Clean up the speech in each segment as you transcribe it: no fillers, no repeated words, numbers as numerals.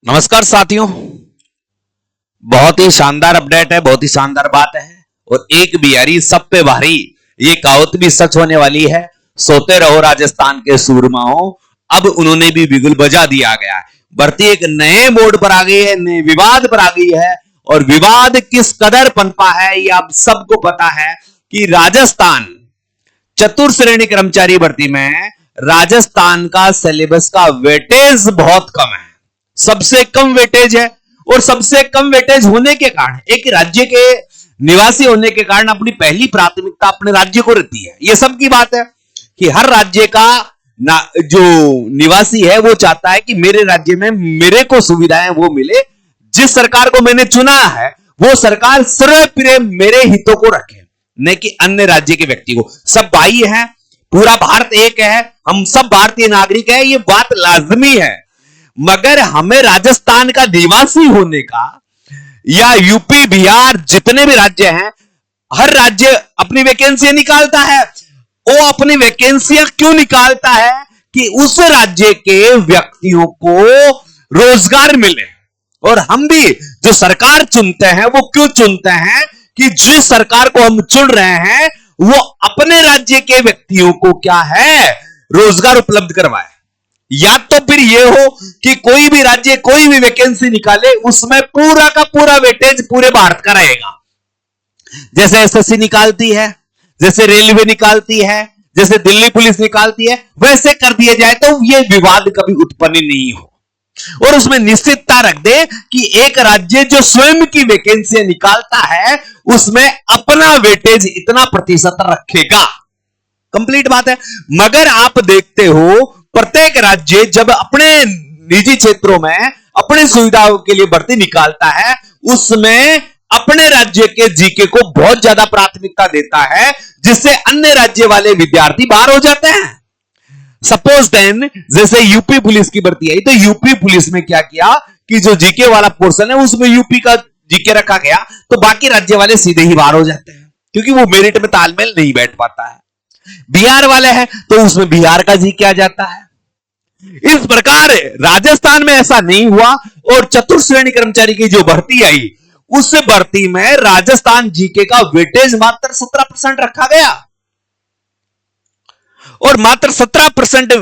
नमस्कार साथियों। बहुत ही शानदार अपडेट है, बहुत ही शानदार बात है। और एक बिहारी सब पे भारी, ये कहावत भी सच होने वाली है। सोते रहो राजस्थान के सूरमाओं, अब उन्होंने भी बिगुल बजा दिया गया है। भर्ती एक नए मोड पर आ गई है, नए विवाद पर आ गई है। और विवाद किस कदर पनपा है ये आप सबको पता है कि राजस्थान चतुर्थ श्रेणी कर्मचारी भर्ती में राजस्थान का सिलेबस का वेटेज बहुत कम है, सबसे कम वेटेज है। और सबसे कम वेटेज होने के कारण, एक राज्य के निवासी होने के कारण अपनी पहली प्राथमिकता अपने राज्य को रहती है। यह सबकी बात है कि हर राज्य का जो निवासी है वो चाहता है कि मेरे राज्य में मेरे को सुविधाएं वो मिले, जिस सरकार को मैंने चुना है वो सरकार सर्वप्रिय मेरे हितों को रखे, न कि अन्य राज्य के व्यक्ति को। सब भाई हैं, पूरा भारत एक है, हम सब भारतीय नागरिक हैं, ये बात लाजमी है। मगर हमें राजस्थान का निवासी होने का, या यूपी बिहार जितने भी राज्य हैं, हर राज्य अपनी वैकेंसियां निकालता है। वो अपनी वैकेंसियां क्यों निकालता है? कि उस राज्य के व्यक्तियों को रोजगार मिले। और हम भी जो सरकार चुनते हैं वो क्यों चुनते हैं? कि जिस सरकार को हम चुन रहे हैं वो अपने राज्य के व्यक्तियों को क्या है, रोजगार उपलब्ध करवाए। या तो फिर यह हो कि कोई भी राज्य कोई भी वैकेंसी निकाले, उसमें पूरा का पूरा वेटेज पूरे भारत का रहेगा। जैसे एसएससी निकालती है, जैसे रेलवे निकालती है, जैसे दिल्ली पुलिस निकालती है, वैसे कर दिया जाए तो यह विवाद कभी उत्पन्न नहीं हो। और उसमें निश्चितता रख दे कि एक राज्य जो स्वयं की वैकेंसी निकालता है उसमें अपना वेटेज इतना प्रतिशत रखेगा। कंप्लीट बात है। मगर आप देखते हो प्रत्येक राज्य जब अपने निजी क्षेत्रों में अपनी सुविधाओं के लिए भर्ती निकालता है, उसमें अपने राज्य के जीके को बहुत ज्यादा प्राथमिकता देता है, जिससे अन्य राज्य वाले विद्यार्थी बाहर हो जाते हैं। सपोज देन जैसे यूपी पुलिस की भर्ती आई, तो यूपी पुलिस में क्या किया कि जो जीके वाला पोर्शन है उसमें यूपी का जीके रखा गया, तो बाकी राज्य वाले सीधे ही बाहर हो जाते हैं, क्योंकि वो मेरिट में तालमेल नहीं बैठ पाता है। बिहार वाले हैं तो उसमें बिहार का जीके आ जाता है। इस प्रकार राजस्थान में ऐसा नहीं हुआ। और चतुर्थ श्रेणी कर्मचारी की जो भर्ती आई, उस भर्ती में राजस्थान जीके का वेटेज मात्र 17% रखा गया। और मात्र 17%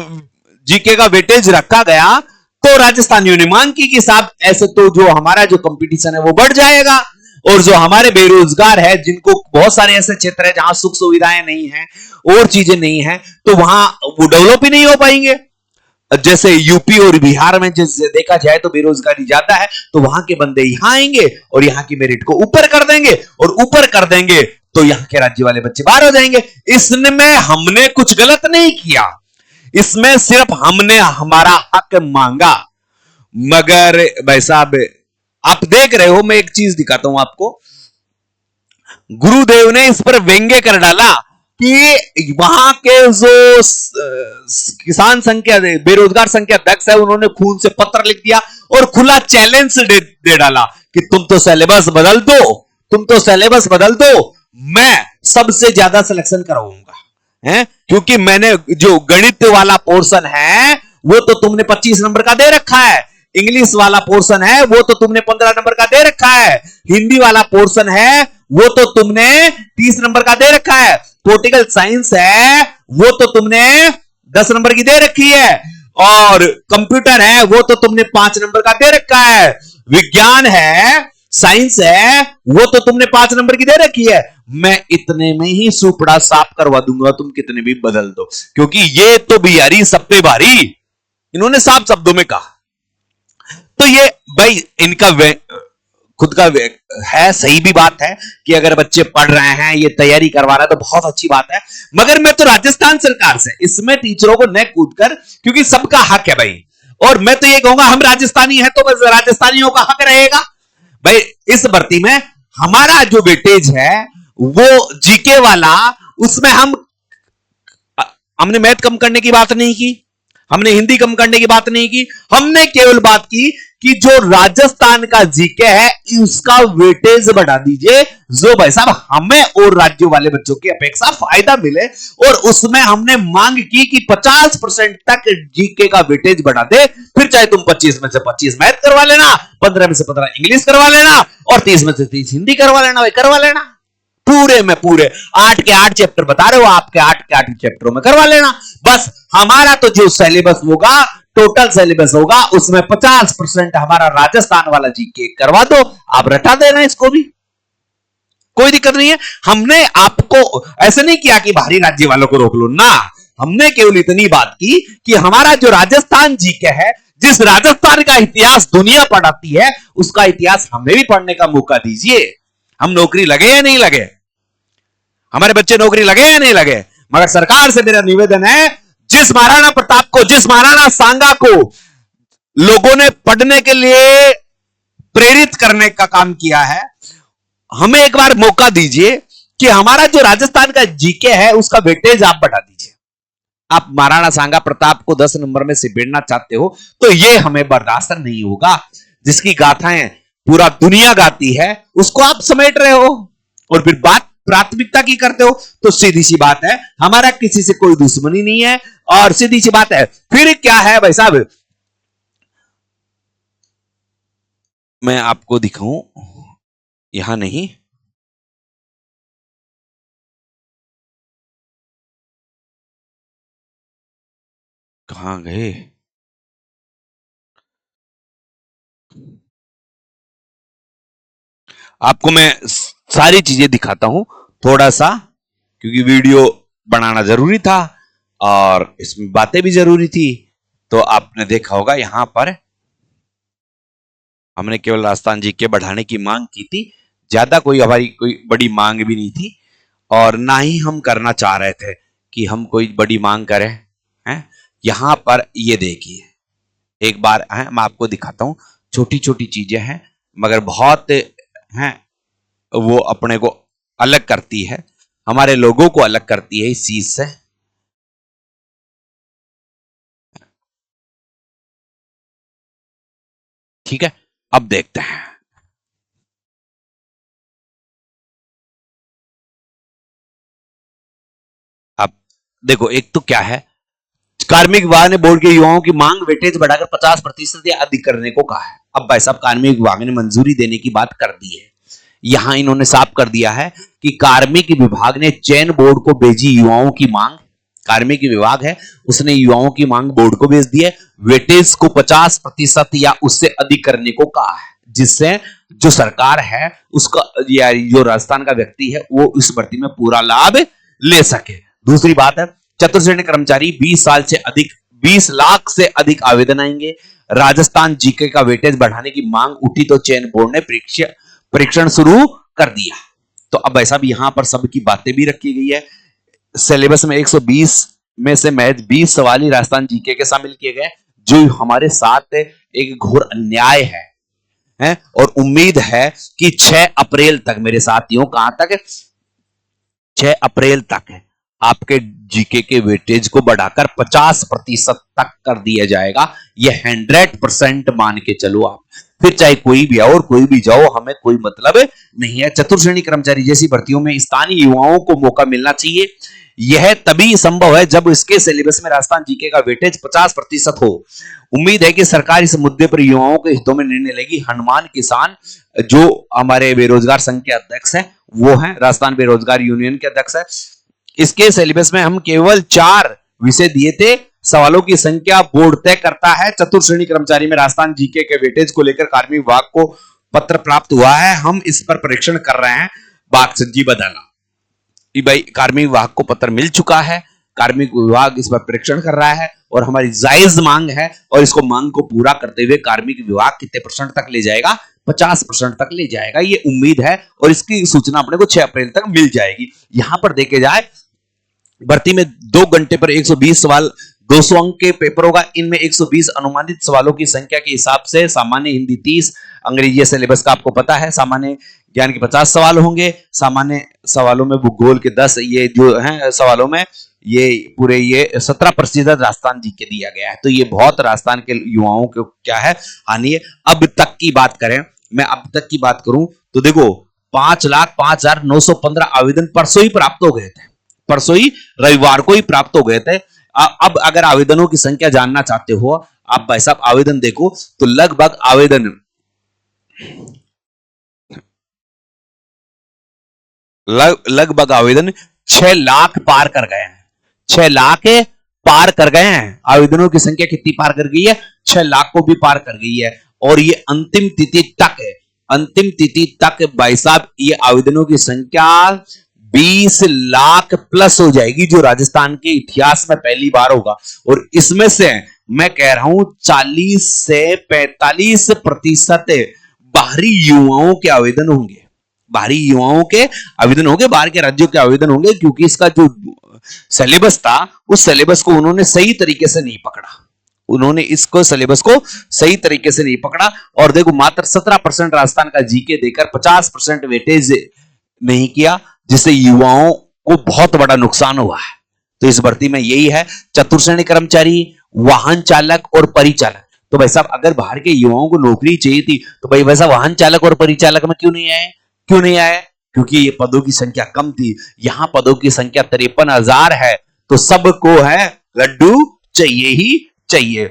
जीके का वेटेज रखा गया तो राजस्थान यूनिमान की साहब ऐसे तो जो हमारा जो कंपटीशन है वो बढ़ जाएगा। और जो हमारे बेरोजगार है, जिनको बहुत सारे ऐसे क्षेत्र है जहां सुख सुविधाएं नहीं है और चीजें नहीं है, तो वहां वो डेवलप ही नहीं हो पाएंगे। जैसे यूपी और बिहार में जैसे देखा जाए तो बेरोजगारी ज्यादा है, तो वहां के बंदे यहां आएंगे और यहां की मेरिट को ऊपर कर देंगे, और ऊपर कर देंगे तो यहां के राज्य वाले बच्चे बाहर हो जाएंगे। इसमें हमने कुछ गलत नहीं किया, इसमें सिर्फ हमने हमारा हक मांगा। मगर भाई साहब आप देख रहे हो, मैं एक चीज दिखाता हूं आपको। गुरुदेव ने इस पर व्यंग्य कर डाला कि वहां के जो किसान संख्या बेरोजगार संख्या अध्यक्ष है, उन्होंने खून से पत्र लिख दिया और खुला चैलेंज दे डाला कि तुम तो सिलेबस बदल दो, तुम तो सिलेबस बदल दो, मैं सबसे ज्यादा सिलेक्शन कराऊंगा। हैं? क्योंकि मैंने जो गणित वाला पोर्शन है वो तो तुमने 25 नंबर का दे रखा है, इंग्लिश वाला पोर्शन है वो तो तुमने 15 नंबर का दे रखा है, हिंदी वाला पोर्शन है वो तो तुमने 30 नंबर का दे रखा है, पॉलिटिकल साइंस है वो तो तुमने 10 नंबर की दे रखी है, और कंप्यूटर है वो तो तुमने 5 नंबर का दे रखा है, विज्ञान है, साइंस है वो तो तुमने 5 नंबर की दे रखी है। मैं इतने में ही सुपड़ा साफ करवा दूंगा, तुम कितने भी बदल दो, क्योंकि ये तो बिहारी सब पे भारी, इन्होंने साफ शब्दों में कहा। तो ये भाई इनका खुद का है, सही भी बात है कि अगर बच्चे पढ़ रहे हैं, ये तैयारी करवा रहे हैं तो बहुत अच्छी बात है। मगर मैं तो राजस्थान सरकार से इसमें टीचरों को न कूद कर, क्योंकि सबका हक है भाई। और मैं तो ये कहूंगा हम राजस्थानी हैं तो बस राजस्थानियों का हक रहेगा भाई। इस भर्ती में हमारा जो वेटेज है वो जीके वाला, उसमें हमने मैथ कम करने की बात नहीं की, हमने हिंदी कम करने की बात नहीं की, हमने केवल बात की कि जो राजस्थान का जीके है उसका वेटेज बढ़ा दीजिए, जो भाई साहब हमें और राज्यों वाले बच्चों की अपेक्षा फायदा मिले। और उसमें हमने मांग की कि 50% तक जीके का वेटेज बढ़ा दे, फिर चाहे तुम 25 में से 25 मैथ करवा लेना, 15 में से 15 इंग्लिश करवा लेना और 30 में से 30 हिंदी करवा लेना, भाई करवा लेना। पूरे में पूरे 8 के 8 चैप्टर बता रहे हो, आपके 8 के 8 चैप्टरों में करवा लेना। बस हमारा तो जो सिलेबस होगा, टोटल सिलेबस होगा, उसमें 50% हमारा राजस्थान वाला जीके करवा दो, आप रटा देना इसको भी, कोई दिक्कत नहीं है। हमने आपको ऐसे नहीं किया कि बाहरी राज्य वालों को रोक लो ना, हमने केवल इतनी बात की कि हमारा जो राजस्थान जीके है, जिस राजस्थान का इतिहास दुनिया पढ़ाती है, उसका इतिहास हमें भी पढ़ने का मौका दीजिए। हम नौकरी लगे या नहीं लगे, हमारे बच्चे नौकरी लगे या नहीं लगे, मगर सरकार से मेरा निवेदन है, जिस महाराणा प्रताप को, जिस महाराणा सांगा को लोगों ने पढ़ने के लिए प्रेरित करने का काम किया है, हमें एक बार मौका दीजिए कि हमारा जो राजस्थान का जीके है उसका वेटेज आप बढ़ा दीजिए। आप महाराणा सांगा प्रताप को 10 नंबर में सिपेटना चाहते हो तो यह हमें बर्दाश्त नहीं होगा। जिसकी गाथाएं पूरा दुनिया गाती है उसको आप समेट रहे हो और फिर बात प्राथमिकता की करते हो। तो सीधी सी बात है, हमारा किसी से कोई दुश्मनी नहीं है और सीधी सी बात है। फिर क्या है भाई साहब, मैं आपको दिखाऊं, यहां नहीं, कहां गए, आपको मैं सारी चीजें दिखाता हूं थोड़ा सा, क्योंकि वीडियो बनाना जरूरी था और इसमें बातें भी जरूरी थी। तो आपने देखा होगा यहां पर हमने केवल राजस्थान जीके बढ़ाने की मांग की थी, ज्यादा कोई हमारी कोई बड़ी मांग भी नहीं थी और ना ही हम करना चाह रहे थे कि हम कोई बड़ी मांग करें हैं। यहां पर ये देखिए एक बार है, मैं आपको दिखाता हूं, छोटी छोटी चीजें हैं मगर बहुत हैं, वो अपने को अलग करती है, हमारे लोगों को अलग करती है इस चीज से। ठीक है, अब देखते हैं। अब देखो, एक तो क्या है, कार्मिक विभाग ने बोर्ड के युवाओं की मांग वेटेज बढ़ाकर 50% या अधिक करने को कहा है। अब भाई साहब कार्मिक विभाग ने मंजूरी देने की बात कर दी है, यहां इन्होंने साफ कर दिया है कि कार्मिक विभाग ने चयन बोर्ड को भेजी युवाओं की मांग, कार्मिक विभाग है उसने युवाओं की मांग बोर्ड को भेज दी है, वेटेज को 50% या उससे अधिक करने को कहा है, जिससे जो सरकार है उसका या जो राजस्थान का व्यक्ति है वो इस भर्ती में पूरा लाभ ले सके। दूसरी बात है, चतुर्श्रेणी कर्मचारी 20 साल से अधिक, 20 लाख से अधिक आवेदन आएंगे। राजस्थान जीके का वेटेज बढ़ाने की मांग उठी तो चयन बोर्ड ने परीक्षण शुरू कर दिया। तो अब ऐसा भी यहां पर सबकी बातें भी रखी गई है। सिलेबस में 120 में से महज 20 सवाल ही राजस्थान जीके के शामिल किए गए, जो हमारे साथ एक घोर अन्याय है और उम्मीद है कि 6 अप्रैल तक मेरे साथियों, कहां तक, 6 अप्रैल तक आपके जीके के वेटेज को बढ़ाकर 50% तक कर दिया जाएगा। यह 100% मान के चलो आप, फिर चाहे कोई भी आओ और कोई भी जाओ, हमें कोई मतलब नहीं है। चतुर्श्रेणी कर्मचारी जैसी भर्तियों में स्थानीय युवाओं को मौका मिलना चाहिए। यह तभी संभव है जब इसके सिलेबस में राजस्थान जीके का वेटेज 50% हो। उम्मीद है कि सरकार इस मुद्दे पर युवाओं के हितों में निर्णय लेगी। हनुमान किसान जो हमारे बेरोजगार संघ के अध्यक्ष है, वो है राजस्थान बेरोजगार यूनियन के अध्यक्ष है। इसके सिलेबस में हम केवल 4 विषय दिए थे, सवालों की संख्या बोर्ड तय करता है। चतुर्श्रेणी कर्मचारी में राजस्थान जीके के वेटेज को लेकर कार्मिक विभाग को पत्र प्राप्त हुआ है, हम इस पर परीक्षण कर रहे हैं। बागसत जी बदाना, भाई कार्मिक विभाग को पत्र मिल चुका है, कार्मिक विभाग इस पर परीक्षण कर रहा है और हमारी जायज मांग है और इसको मांग को पूरा करते हुए कार्मिक विभाग कितने % तक ले जाएगा, 50% तक ले जाएगा, ये उम्मीद है और इसकी सूचना अपने को 6 अप्रैल तक मिल जाएगी। यहां पर देखे जाए भर्ती में 2 घंटे पर 120 सवाल, 200 अंक के पेपर होगा। इनमें 120 अनुमानित सवालों की संख्या के हिसाब से सामान्य हिंदी 30, अंग्रेजी सिलेबस का आपको पता है, सामान्य ज्ञान के 50 सवाल होंगे, सामान्य सवालों में भूगोल के 10, ये जो हैं सवालों में ये पूरे ये 17% राजस्थान जी के दिया गया है। तो ये बहुत राजस्थान के युवाओं को क्या है, हानि है। अब तक की बात करें, मैं अब तक की बात करूं तो देखो 5,05,915 आवेदन परसों ही प्राप्त हो गए थे, परसों ही रविवार को ही प्राप्त हो गए थे। अब अगर आवेदनों की संख्या जानना चाहते हो आप भाई साहब आवेदन देखो तो लगभग आवेदन लगभग आवेदन 6 लाख पार कर गए हैं, 6 लाख पार कर गए हैं। आवेदनों की संख्या कितनी पार कर गई है, 6 लाख को भी पार कर गई है। और ये अंतिम तिथि तक है, अंतिम तिथि तक भाई साहब ये आवेदनों की संख्या 20 लाख प्लस हो जाएगी, जो राजस्थान के इतिहास में पहली बार होगा। और इसमें से मैं कह रहा हूं 40 से 45% बाहरी युवाओं के आवेदन होंगे, बाहरी युवाओं के आवेदन होंगे, बाहर के राज्यों के आवेदन होंगे, क्योंकि इसका जो सिलेबस था उस सिलेबस को उन्होंने सही तरीके से नहीं पकड़ा, उन्होंने इसको सिलेबस को सही तरीके से नहीं पकड़ा। और देखो मात्र 17% राजस्थान का जीके देकर 50% वेटेज नहीं किया, जिससे युवाओं को बहुत बड़ा नुकसान हुआ है। तो इस भर्ती में यही है, चतुर्श्रेणी कर्मचारी, वाहन चालक और परिचालक। तो भाई साहब अगर बाहर के युवाओं को नौकरी चाहिए थी तो भाई साहब वाहन चालक और परिचालक में क्यों नहीं आए, क्यों नहीं आए? क्योंकि ये पदों की संख्या कम थी। यहां पदों की संख्या 53,000 है, तो सबको है लड्डू चाहिए ही चाहिए।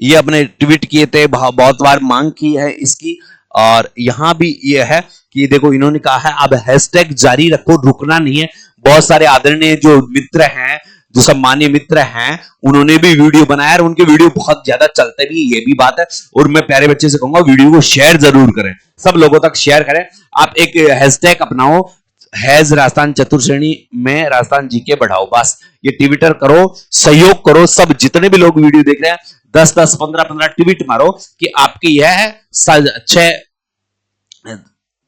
ये अपने ट्वीट किए थे, बहुत बार मांग की है इसकी। और यहां भी ये है कि देखो इन्होंने कहा है अब हैशटैग जारी रखो, रुकना नहीं है। बहुत सारे आदरणीय जो मित्र हैं, जो सम्मानीय मित्र हैं, उन्होंने भी वीडियो बनाया और उनके वीडियो बहुत ज्यादा चलते भी, ये भी बात है। और मैं प्यारे बच्चे से कहूंगा वीडियो को शेयर जरूर करें, सब लोगों तक शेयर करें। आप एक हैशटैग अपनाओ, हैज राजस्थान चतुर्श्रेणी में राजस्थान जीके बढ़ाओ, बस ये ट्विटर करो, सहयोग करो। सब जितने भी लोग वीडियो देख रहे हैं 10-10, 15-15 ट्वीट मारो कि आपकी यह है 6,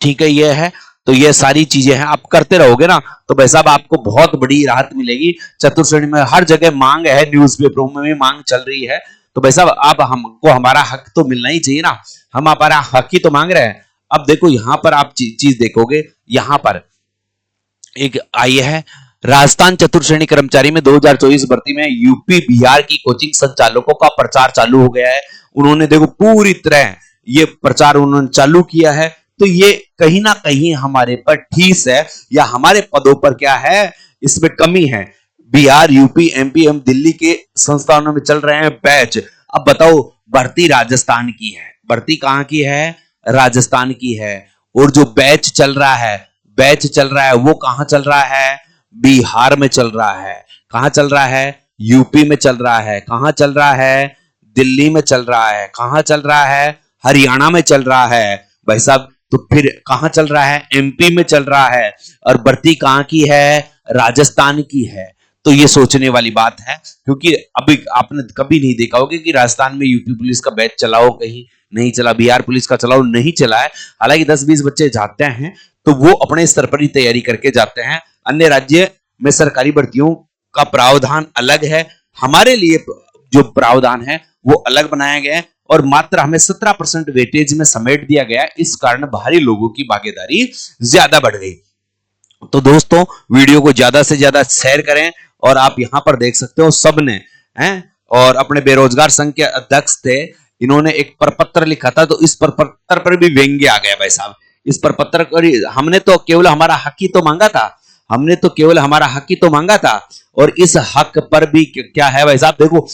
ठीक है ये है। तो ये सारी चीजें हैं, आप करते रहोगे ना तो भाई साहब आपको बहुत बड़ी राहत मिलेगी। चतुर्श्रेणी में हर जगह मांग है, न्यूज़पेपरों में भी मांग चल रही है। तो भाई साहब आप हमको हमारा हक तो मिलना ही चाहिए ना, हम हमारा हक ही तो मांग रहे हैं। अब देखो यहां पर आप चीज देखोगे, यहां पर एक आई है राजस्थान चतुर्श्रेणी कर्मचारी में 2024 भर्ती में यूपी बिहार की कोचिंग संचालकों का प्रचार चालू हो गया है। उन्होंने देखो पूरी तरह ये प्रचार उन्होंने चालू किया है। तो ये कहीं ना कहीं हमारे पर ठीस है, या हमारे पदों पर क्या है इसमें कमी है। बिहार, यूपी, एमपी एवं दिल्ली के संस्थानों में चल रहे हैं बैच। अब बताओ भर्ती राजस्थान की है, भर्ती कहां की है, राजस्थान की है। और जो बैच चल रहा है, बैच चल रहा है वो कहां चल रहा है, बिहार में चल रहा है। कहां चल रहा है, यूपी में चल रहा है। कहां चल रहा है, दिल्ली में चल रहा है। कहां चल रहा है, हरियाणा में चल रहा है। भाई साहब तो फिर कहां चल रहा है, एमपी में चल रहा है। और भर्ती कहां की है, राजस्थान की है। तो ये सोचने वाली बात है, क्योंकि अभी आपने कभी नहीं देखा होगा कि राजस्थान में यूपी पुलिस का बैच चलाओ, कहीं नहीं चला। बिहार पुलिस का चलाओ, नहीं चला है। हालांकि 10-20 बच्चे जाते हैं तो वो अपने स्तर पर ही तैयारी करके जाते हैं। अन्य राज्य में सरकारी भर्तियों का प्रावधान अलग है, हमारे लिए जो प्रावधान है वो अलग बनाया गया है। और मात्र हमें 17% वेटेज में समेट दिया गया, इस कारण बाहरी लोगों की भागीदारी ज्यादा बढ़ गई। तो दोस्तों वीडियो को ज्यादा से ज्यादा शेयर करें। और आप यहां पर देख सकते हो सबने हैं, और अपने बेरोजगार संघ के अध्यक्ष थे, इन्होंने एक प्रपत्र लिखा था। तो इस प्रपत्र पर भी व्यंग्य आ गया भाई साहब। इस प्रपत्र पर हमने तो केवल हमारा हक ही तो मांगा था, हमने तो केवल हमारा हक ही तो मांगा था। और इस हक पर भी क्या है भाई साहब, देखो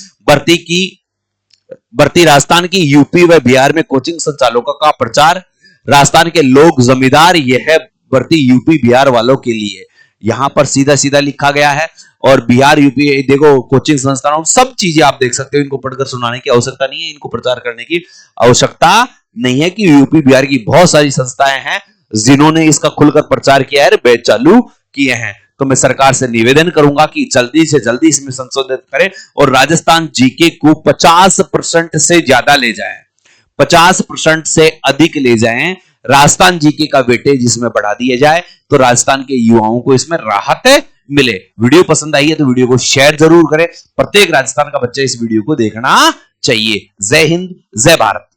भर्ती राजस्थान की यूपी व बिहार में कोचिंग संचालकों का प्रचार, राजस्थान के लोग जमींदार, यह है भर्ती यूपी बिहार वालों के लिए। यहां पर सीधा सीधा लिखा गया है। और बिहार यूपी देखो कोचिंग संस्थानों, सब चीजें आप देख सकते हो। इनको पढ़कर सुनाने की आवश्यकता नहीं है, इनको प्रचार करने की आवश्यकता नहीं है, कि यूपी बिहार की बहुत सारी संस्थाएं हैं जिन्होंने इसका खुलकर प्रचार किया है, बैच चालू किए हैं। तो मैं सरकार से निवेदन करूंगा कि जल्दी से जल्दी इसमें संशोधित करें और राजस्थान जीके को 50% से ज्यादा ले जाएं, 50% से अधिक ले जाएं। राजस्थान जीके का वेटेज इसमें बढ़ा दिया जाए तो राजस्थान के युवाओं को इसमें राहत मिले। वीडियो पसंद आई है तो वीडियो को शेयर जरूर करें। प्रत्येक राजस्थान का बच्चा इस वीडियो को देखना चाहिए। जय हिंद, जय भारत।